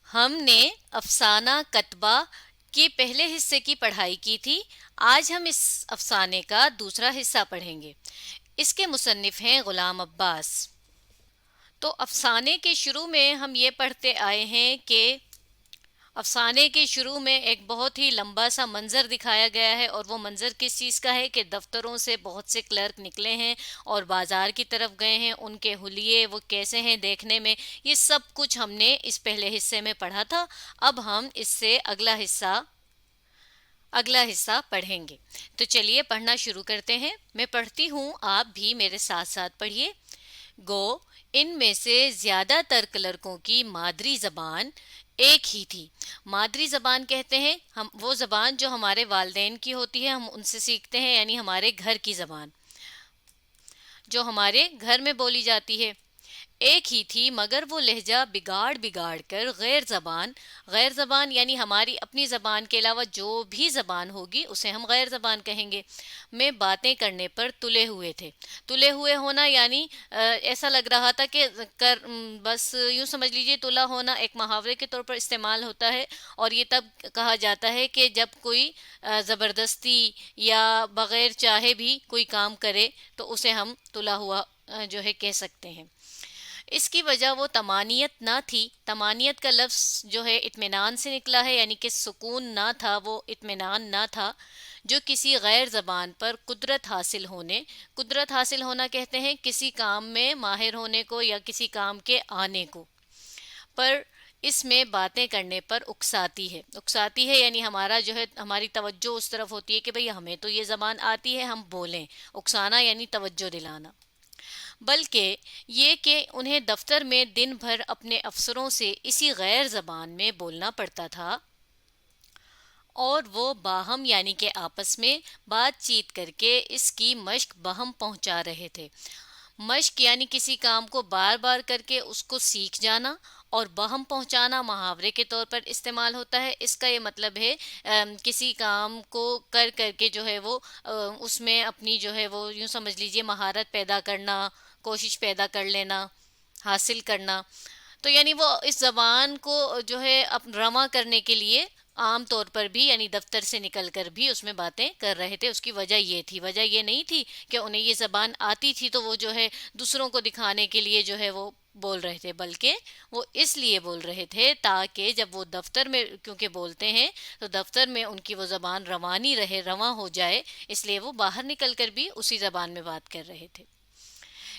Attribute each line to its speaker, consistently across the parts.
Speaker 1: ہم نے افسانہ کتبہ کے پہلے حصے کی پڑھائی کی تھی۔ آج ہم اس افسانے کا دوسرا حصہ پڑھیں گے۔ اس کے مصنف ہیں غلام عباس۔ تو افسانے کے شروع میں ہم یہ پڑھتے آئے ہیں کہ افسانے کے شروع میں ایک بہت ہی لمبا سا منظر دکھایا گیا ہے، اور وہ منظر کس چیز کا ہے کہ دفتروں سے بہت سے کلرک نکلے ہیں اور بازار کی طرف گئے ہیں۔ ان کے حلیے وہ کیسے ہیں دیکھنے میں، یہ سب کچھ ہم نے اس پہلے حصے میں پڑھا تھا۔ اب ہم اس سے اگلا حصہ پڑھیں گے۔ تو چلیے پڑھنا شروع کرتے ہیں۔ میں پڑھتی ہوں، آپ بھی میرے ساتھ ساتھ پڑھیے۔ گو ان میں سے زیادہ تر کلرکوں کی مادری زبان ایک ہی تھی۔ مادری زبان کہتے ہیں ہم وہ زبان جو ہمارے والدین کی ہوتی ہے، ہم ان سے سیکھتے ہیں، یعنی ہمارے گھر کی زبان جو ہمارے گھر میں بولی جاتی ہے، ایک ہی تھی، مگر وہ لہجہ بگاڑ بگاڑ کر غیر زبان یعنی ہماری اپنی زبان کے علاوہ جو بھی زبان ہوگی اسے ہم غیر زبان کہیں گے، میں باتیں کرنے پر تلے ہوئے تھے۔ تلے ہوئے ہونا یعنی ایسا لگ رہا تھا کہ بس یوں سمجھ لیجئے، تلا ہونا ایک محاورے کے طور پر استعمال ہوتا ہے، اور یہ تب کہا جاتا ہے کہ جب کوئی زبردستی یا بغیر چاہے بھی کوئی کام کرے تو اسے ہم تلا ہوا جو ہے کہہ سکتے ہیں۔ اس کی وجہ وہ طمانیت نہ تھی۔ طمانیت کا لفظ جو ہے اطمینان سے نکلا ہے، یعنی کہ سکون نہ تھا، وہ اطمینان نہ تھا جو کسی غیر زبان پر قدرت حاصل ہونا کہتے ہیں کسی کام میں ماہر ہونے کو یا کسی کام کے آنے کو، پر اس میں باتیں کرنے پر اکساتی ہے یعنی ہمارا جو ہے ہماری توجہ اس طرف ہوتی ہے کہ بھئی ہمیں تو یہ زبان آتی ہے، ہم بولیں۔ اکسانا یعنی توجہ دلانا۔ بلکہ یہ کہ انہیں دفتر میں دن بھر اپنے افسروں سے اسی غیر زبان میں بولنا پڑتا تھا، اور وہ باہم یعنی کہ آپس میں بات چیت کر کے اس کی مشق بہم پہنچا رہے تھے۔ مشق یعنی کسی کام کو بار بار کر کے اس کو سیکھ جانا، اور بہم پہنچانا محاورے کے طور پر استعمال ہوتا ہے۔ اس کا یہ مطلب ہے کسی کام کو کر کر کے جو ہے وہ اس میں اپنی جو ہے وہ یوں سمجھ لیجئے مہارت پیدا کرنا، کوشش پیدا کر لینا، حاصل کرنا۔ تو یعنی وہ اس زبان کو جو ہے رواں کرنے کے لیے عام طور پر بھی یعنی دفتر سے نکل کر بھی اس میں باتیں کر رہے تھے۔ اس کی وجہ یہ تھی، وجہ یہ نہیں تھی کہ انہیں یہ زبان آتی تھی تو وہ جو ہے دوسروں کو دکھانے کے لیے جو ہے وہ بول رہے تھے، بلکہ وہ اس لیے بول رہے تھے تاکہ جب وہ دفتر میں کیونکہ بولتے ہیں تو دفتر میں ان کی وہ زبان روانی رہے، رواں ہو جائے، اس لیے وہ باہر نکل کر بھی اسی زبان میں بات کر رہے تھے۔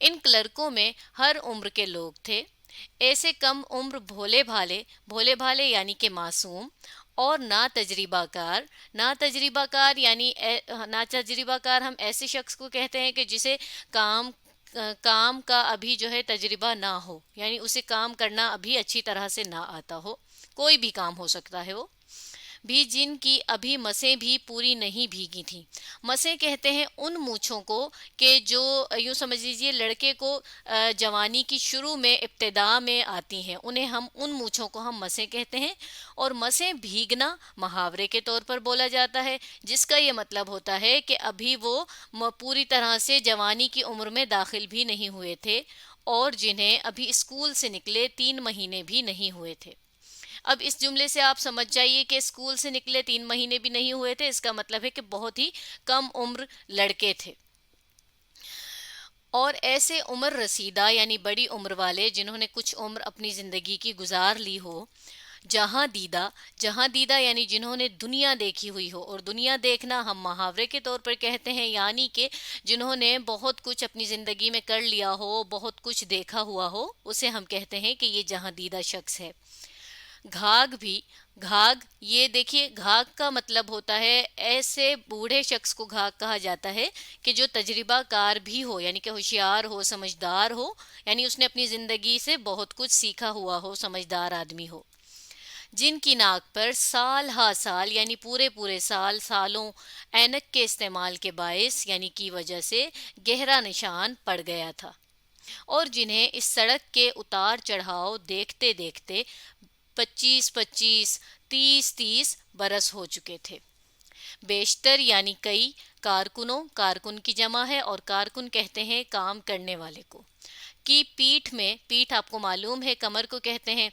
Speaker 1: ان کلرکوں میں ہر عمر کے لوگ تھے، ایسے کم عمر بھولے بھالے یعنی کہ معصوم، اور نا تجربہ کار ہم ایسے شخص کو کہتے ہیں کہ جسے کام کا ابھی جو ہے تجربہ نہ ہو، یعنی اسے کام کرنا ابھی اچھی طرح سے نہ آتا ہو، کوئی بھی کام ہو سکتا ہے وہ بھی، جن کی ابھی مسیں بھی پوری نہیں بھیگی تھیں۔ مسیں کہتے ہیں ان مونچھوں کو کہ جو یوں سمجھ لیجیے لڑکے کو جوانی کی شروع میں ابتدا میں آتی ہیں، انہیں ان مونچھوں کو ہم مسیں کہتے ہیں۔ اور مسیں بھیگنا محاورے کے طور پر بولا جاتا ہے، جس کا یہ مطلب ہوتا ہے کہ ابھی وہ پوری طرح سے جوانی کی عمر میں داخل بھی نہیں ہوئے تھے، اور جنہیں ابھی اسکول سے نکلے 3 مہینے بھی نہیں ہوئے تھے۔ اب اس جملے سے آپ سمجھ جائیے کہ اسکول سے نکلے 3 مہینے بھی نہیں ہوئے تھے، اس کا مطلب ہے کہ بہت ہی کم عمر لڑکے تھے۔ اور ایسے عمر رسیدہ یعنی بڑی عمر والے جنہوں نے کچھ عمر اپنی زندگی کی گزار لی ہو، جہاں دیدہ یعنی جنہوں نے دنیا دیکھی ہوئی ہو، اور دنیا دیکھنا ہم محاورے کے طور پر کہتے ہیں، یعنی کہ جنہوں نے بہت کچھ اپنی زندگی میں کر لیا ہو، بہت کچھ دیکھا ہوا ہو، اسے ہم کہتے ہیں کہ یہ جہاں دیدہ شخص ہے۔ گھاگ یہ دیکھیے، گھاگ کا مطلب ہوتا ہے ایسے بوڑھے شخص کو گھاگ کہا جاتا ہے کہ جو تجربہ کار بھی ہو، یعنی کہ ہوشیار ہو، سمجھدار ہو، یعنی اس نے اپنی زندگی سے بہت کچھ سیکھا ہوا ہو، سمجھدار آدمی ہو، جن کی ناک پر سال ہا سال یعنی پورے پورے سالوں اینک کے استعمال کے باعث یعنی کی وجہ سے گہرا نشان پڑ گیا تھا، اور جنہیں اس سڑک کے اتار چڑھاؤ دیکھتے دیکھتے 25 30 برس ہو چکے تھے۔ بیشتر یعنی کارکن کی جمع ہے، اور کارکن کہتے ہیں کام کرنے والے کو۔ کی پیٹھ میں، پیٹھ آپ کو معلوم ہے کمر کو کہتے ہیں،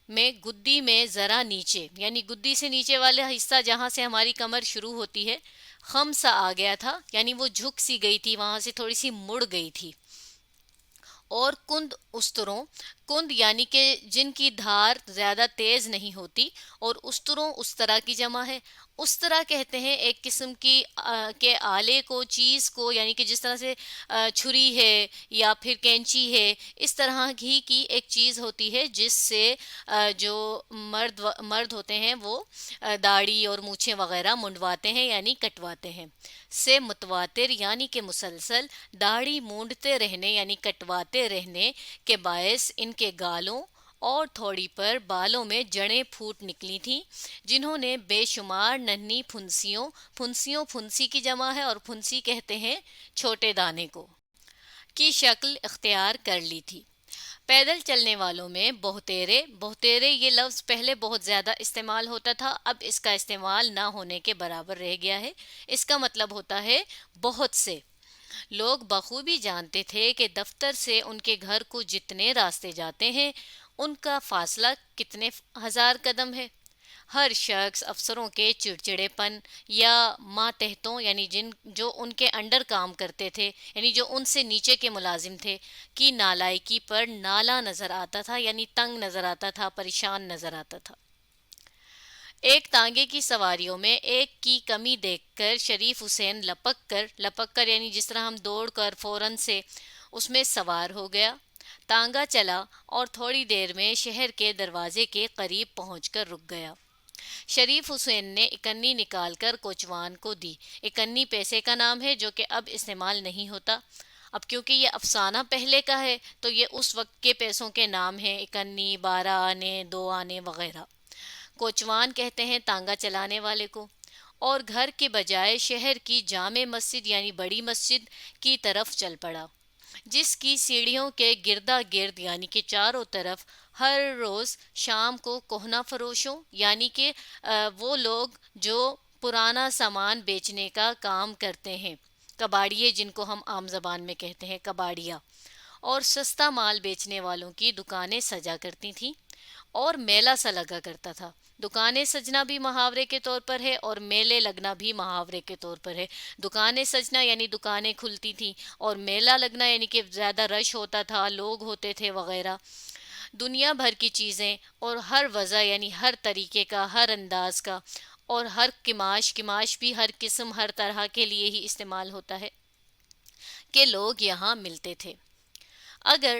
Speaker 1: میں گدی میں ذرا نیچے، یعنی گدی سے نیچے والا حصہ جہاں سے ہماری کمر شروع ہوتی ہے، خم سا آ گیا تھا، یعنی وہ جھک سی گئی تھی، وہاں سے تھوڑی سی مڑ گئی تھی۔ اور کند استروں، کند یعنی کہ جن کی دھار زیادہ تیز نہیں ہوتی، اور استروں استرا کی جمع ہے۔ استرا کہتے ہیں ایک قسم کی کے آلے کو، چیز کو، یعنی کہ جس طرح سے چھری ہے یا پھر کینچی ہے، اس طرح ہی کی ایک چیز ہوتی ہے جس سے جو مرد ہوتے ہیں وہ داڑھی اور مونچھیں وغیرہ منڈواتے ہیں یعنی کٹواتے ہیں۔ سے متواتر یعنی کہ مسلسل داڑھی مونڈتے رہنے یعنی کٹواتے رہنے کے باعث ان کے گالوں اور تھوڑی پر بالوں میں جڑیں پھوٹ نکلی تھیں، جنہوں نے بے شمار ننھی پھنسیوں، پھنسیوں پھنسی کی جمع ہے اور پھنسی کہتے ہیں چھوٹے دانے کو، کی شکل اختیار کر لی تھی۔ پیدل چلنے والوں میں بہتیرے، بہتیرے یہ لفظ پہلے بہت زیادہ استعمال ہوتا تھا، اب اس کا استعمال نہ ہونے کے برابر رہ گیا ہے۔ اس کا مطلب ہوتا ہے بہت سے لوگ بخوبی جانتے تھے کہ دفتر سے ان کے گھر کو جتنے راستے جاتے ہیں ان کا فاصلہ کتنے ہزار قدم ہے۔ ہر شخص افسروں کے چڑچڑے پن یا ماتحتوں، یعنی جو ان کے انڈر کام کرتے تھے، یعنی جو ان سے نیچے کے ملازم تھے، کی نالائکی پر نالا نظر آتا تھا، یعنی تنگ نظر آتا تھا، پریشان نظر آتا تھا۔ ایک تانگے کی سواریوں میں ایک کی کمی دیکھ کر شریف حسین لپک کر یعنی جس طرح ہم دوڑ کر فوراً سے اس میں سوار ہو گیا۔ تانگا چلا اور تھوڑی دیر میں شہر کے دروازے کے قریب پہنچ کر رک گیا۔ شریف حسین نے اکنی نکال کر کوچوان کو دی۔ اکنی پیسے کا نام ہے جو کہ اب استعمال نہیں ہوتا، اب کیونکہ یہ افسانہ پہلے کا ہے تو یہ اس وقت کے پیسوں کے نام ہیں، اکنی، 12 آنے، 2 آنے وغیرہ۔ کوچوان کہتے ہیں تانگا چلانے والے کو، اور گھر کے بجائے شہر کی جامع مسجد یعنی بڑی مسجد کی طرف چل پڑا، جس کی سیڑھیوں کے گردا گرد یعنی کہ چاروں طرف ہر روز شام کو کہنہ فروشوں، یعنی کہ وہ لوگ جو پرانا سامان بیچنے کا کام کرتے ہیں، کباڑیے جن کو ہم عام زبان میں کہتے ہیں کباڑیا، اور سستا مال بیچنے والوں کی دکانیں سجا کرتی تھیں، اور میلہ سا لگا کرتا تھا۔ دکانیں سجنا بھی محاورے کے طور پر ہے اور میلے لگنا بھی محاورے کے طور پر ہے۔ دکانیں سجنا یعنی دکانیں کھلتی تھیں، اور میلہ لگنا یعنی کہ زیادہ رش ہوتا تھا، لوگ ہوتے تھے وغیرہ۔ دنیا بھر کی چیزیں اور ہر وضع یعنی ہر طریقے کا، ہر انداز کا، اور ہر کماش بھی ہر قسم ہر طرح کے لیے ہی استعمال ہوتا ہے کہ لوگ یہاں ملتے تھے۔ اگر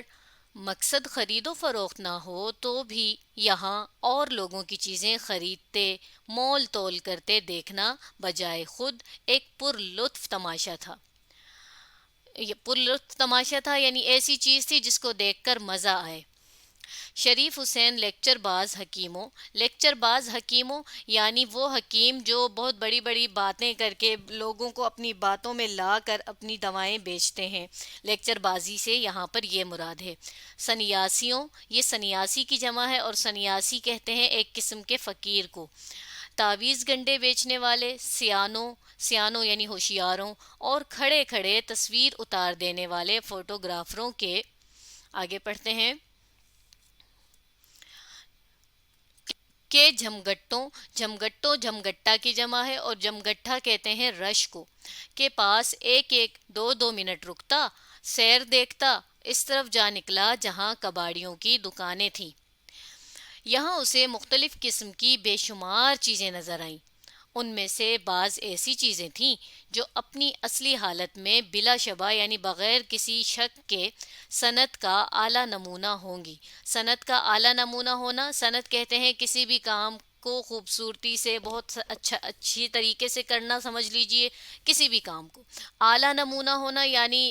Speaker 1: مقصد خرید و فروخت نہ ہو تو بھی یہاں اور لوگوں کی چیزیں خریدتے، مول تول کرتے دیکھنا بجائے خود ایک پرلطف تماشا تھا، یعنی ایسی چیز تھی جس کو دیکھ کر مزہ آئے۔ شریف حسین لیکچر باز حکیموں یعنی وہ حکیم جو بہت بڑی بڑی باتیں کر کے لوگوں کو اپنی باتوں میں لا کر اپنی دوائیں بیچتے ہیں، لیکچر بازی سے یہاں پر یہ مراد ہے۔ سنیاسیوں، یہ سنیاسی کی جمع ہے، اور سنیاسی کہتے ہیں ایک قسم کے فقیر کو۔ تعویذ گنڈے بیچنے والے، سیانوں یعنی ہوشیاروں، اور کھڑے کھڑے تصویر اتار دینے والے فوٹوگرافروں کے۔ آگے پڑھتے ہیں کہ جھمگٹا کی جمع ہے، اور جمگٹھا کہتے ہیں رش کو، کے پاس ایک 2 منٹ رکتا، سیر دیکھتا، اس طرف جا نکلا جہاں کباڑیوں کی دکانیں تھیں۔ یہاں اسے مختلف قسم کی بے شمار چیزیں نظر آئیں، ان میں سے بعض ایسی چیزیں تھیں جو اپنی اصلی حالت میں بلا شبہ یعنی بغیر کسی شک کے صنعت کا اعلیٰ نمونہ ہوں گی۔ صنعت کا اعلیٰ نمونہ ہونا، صنعت کہتے ہیں کسی بھی کام کو خوبصورتی سے بہت اچھی طریقے سے کرنا، سمجھ لیجئے کسی بھی کام کو اعلیٰ نمونہ ہونا یعنی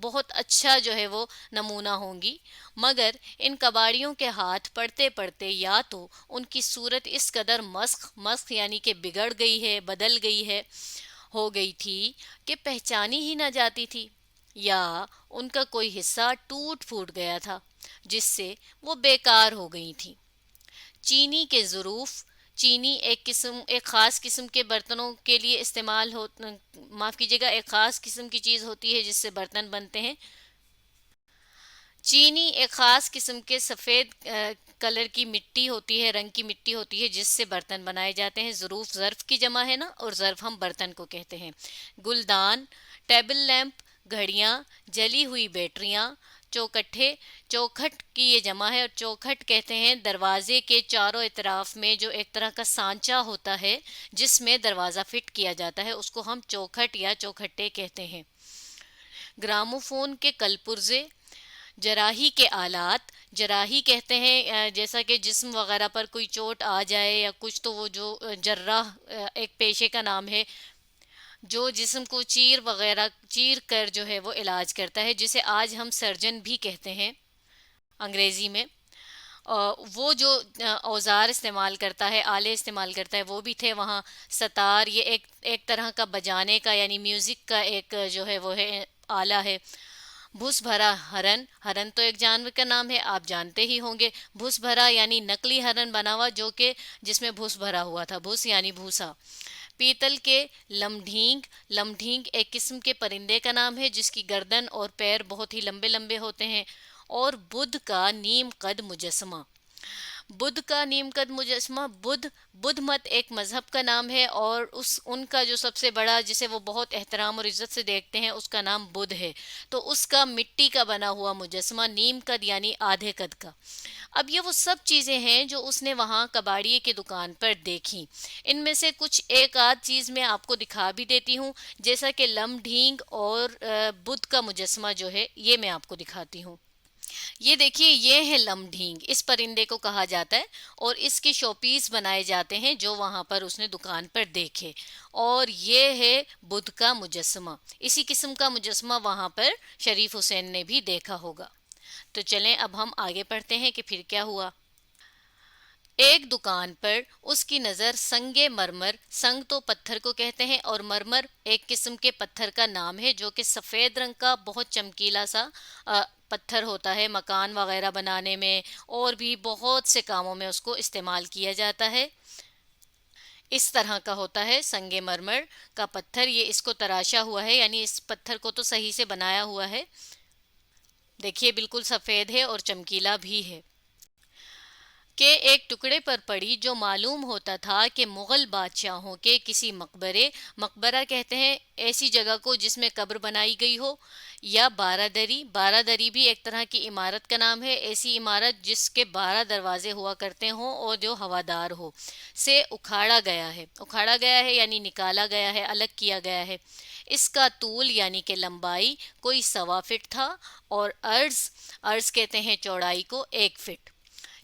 Speaker 1: بہت اچھا جو ہے وہ نمونہ ہوں گی۔ مگر ان کباڑیوں کے ہاتھ پڑتے پڑتے یا تو ان کی صورت اس قدر مسخ یعنی کہ بگڑ گئی ہے، بدل گئی ہے، ہو گئی تھی کہ پہچانی ہی نہ جاتی تھی، یا ان کا کوئی حصہ ٹوٹ پھوٹ گیا تھا جس سے وہ بیکار ہو گئی تھیں۔ چینی کے ظروف، چینی ایک خاص قسم کے برتنوں کے لیے استعمال ایک خاص قسم کی چیز ہوتی ہے جس سے برتن بنتے ہیں۔ چینی ایک خاص قسم کے سفید کلر کی مٹی ہوتی ہے، رنگ کی مٹی ہوتی ہے جس سے برتن بنائے جاتے ہیں۔ ظروف ظرف کی جمع ہے نا، اور ظرف ہم برتن کو کہتے ہیں۔ گلدان، ٹیبل لیمپ، گھڑیاں، جلی ہوئی بیٹریاں، چوکٹھے، چوکھٹ کی یہ جمع ہے، اور چوکھٹ کہتے ہیں دروازے کے چاروں اطراف میں جو ایک طرح کا سانچہ ہوتا ہے جس میں دروازہ فٹ کیا جاتا ہے، اس کو ہم چوکھٹ یا چوکھٹے کہتے ہیں۔ گراموفون کے کل پرزے، جراحی کے آلات، جراحی کہتے ہیں جیسا کہ جسم وغیرہ پر کوئی چوٹ آ جائے یا کچھ، تو وہ جو جراح ایک پیشے کا نام ہے جو جسم کو چیر وغیرہ چیر کر جو ہے وہ علاج کرتا ہے، جسے آج ہم سرجن بھی کہتے ہیں انگریزی میں۔ وہ جو اوزار استعمال کرتا ہے، آلے استعمال کرتا ہے، وہ بھی تھے وہاں۔ ستار، یہ ایک طرح کا بجانے کا یعنی میوزک کا ایک جو ہے وہ ہے آلہ ہے۔ بھس بھرا ہرن، ہرن تو ایک جانور کا نام ہے، آپ جانتے ہی ہوں گے۔ بھس بھرا یعنی نقلی ہرن بنا ہوا جو کہ جس میں بھس بھرا ہوا تھا، بھس یعنی بھوسا۔ پیتل کے لمڈھینگ، لمڈھینگ ایک قسم کے پرندے کا نام ہے جس کی گردن اور پیر بہت ہی لمبے لمبے ہوتے ہیں۔ اور بدھ کا نیم قد مجسمہ، بدھ کا نیم قد مجسمہ، بدھ مت ایک مذہب کا نام ہے، اور ان کا جو سب سے بڑا جسے وہ بہت احترام اور عزت سے دیکھتے ہیں اس کا نام بدھ ہے، تو اس کا مٹی کا بنا ہوا مجسمہ نیم قد یعنی آدھے قد کا۔ اب یہ وہ سب چیزیں ہیں جو اس نے وہاں کباڑیے کی دکان پر دیکھی۔ ان میں سے کچھ ایک آدھ چیز میں آپ کو دکھا بھی دیتی ہوں، جیسا کہ لم ڈھینگ اور بدھ کا مجسمہ جو ہے یہ میں آپ کو دکھاتی ہوں۔ یہ دیکھیے، یہ ہے لم ڈھینگ، اس پرندے کو کہا جاتا ہے، اور اس کے شو پیس بنائے جاتے ہیں جو وہاں پر اس نے دکان پر دیکھے۔ اور یہ ہے بدھ کا مجسمہ، اسی قسم کا مجسمہ وہاں پر شریف حسین نے بھی دیکھا ہوگا۔ تو چلیں اب ہم آگے پڑھتے ہیں کہ پھر کیا ہوا۔ ایک دکان پر اس کی نظر سنگ مرمر، سنگ تو پتھر کو کہتے ہیں، اور مرمر ایک قسم کے پتھر کا نام ہے جو کہ سفید رنگ کا بہت چمکیلا سا پتھر ہوتا ہے، مکان وغیرہ بنانے میں اور بھی بہت سے کاموں میں اس کو استعمال کیا جاتا ہے۔ اس طرح کا ہوتا ہے سنگ مرمر کا پتھر، یہ اس کو تراشا ہوا ہے، یعنی اس پتھر کو تو صحیح سے بنایا ہوا ہے۔ دیکھیے بالکل سفید ہے اور چمکیلا بھی ہے، کہ ایک ٹکڑے پر پڑی جو معلوم ہوتا تھا کہ مغل بادشاہوں کے کسی مقبرے، مقبرہ کہتے ہیں ایسی جگہ کو جس میں قبر بنائی گئی ہو، یا بارہ دری، بارہ دری بھی ایک طرح کی عمارت کا نام ہے، ایسی عمارت جس کے 12 دروازے ہوا کرتے ہوں اور جو ہوادار ہو، سے اکھاڑا گیا ہے، اکھاڑا گیا ہے یعنی نکالا گیا ہے، الگ کیا گیا ہے۔ اس کا طول یعنی کہ لمبائی کوئی 1.25 فٹ تھا، اور عرض کہتے ہیں چوڑائی کو 1 فٹ۔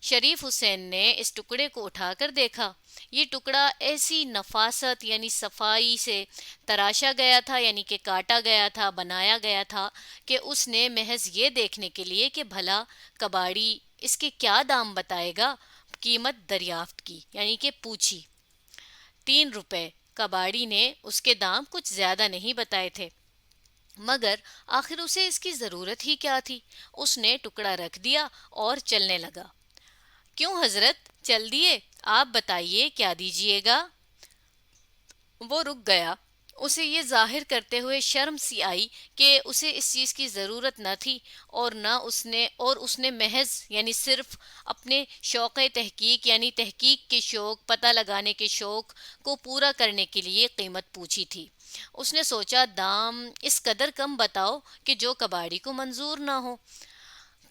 Speaker 1: شریف حسین نے اس ٹکڑے کو اٹھا کر دیکھا، یہ ٹکڑا ایسی نفاست یعنی صفائی سے تراشا گیا تھا، یعنی کہ کاٹا گیا تھا، بنایا گیا تھا، کہ اس نے محض یہ دیکھنے کے لیے کہ بھلا کباڑی اس کے کیا دام بتائے گا، قیمت دریافت کی، یعنی کہ پوچھی۔ 3 روپے، کباڑی نے اس کے دام کچھ زیادہ نہیں بتائے تھے، مگر آخر اسے اس کی ضرورت ہی کیا تھی، اس نے ٹکڑا رکھ دیا اور چلنے لگا۔ کیوں حضرت چل دیے، آپ بتائیے کیا دیجیے گا؟ وہ رک گیا، اسے یہ ظاہر کرتے ہوئے شرم سی آئی کہ اسے اس چیز کی ضرورت نہ تھی، اور اس نے محض یعنی صرف اپنے شوق تحقیق یعنی تحقیق کے شوق، پتہ لگانے کے شوق کو پورا کرنے کے لیے قیمت پوچھی تھی۔ اس نے سوچا دام اس قدر کم بتاؤ کہ جو کباڑی کو منظور نہ ہو،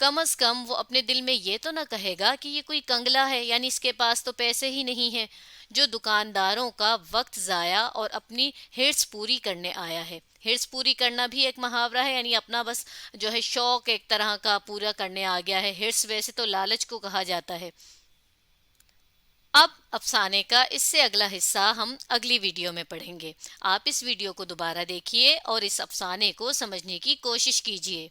Speaker 1: کم از کم وہ اپنے دل میں یہ تو نہ کہے گا کہ یہ کوئی کنگلا ہے، یعنی اس کے پاس تو پیسے ہی نہیں ہیں، جو دکانداروں کا وقت ضائع اور اپنی ہرس پوری کرنے آیا ہے۔ ہرس پوری کرنا بھی ایک محاورہ ہے، یعنی اپنا بس جو ہے شوق ایک طرح کا پورا کرنے آ گیا ہے۔ ہرس ویسے تو لالچ کو کہا جاتا ہے۔ اب افسانے کا اس سے اگلا حصہ ہم اگلی ویڈیو میں پڑھیں گے۔ آپ اس ویڈیو کو دوبارہ دیکھیے اور اس افسانے کو سمجھنے کی کوشش کیجیے۔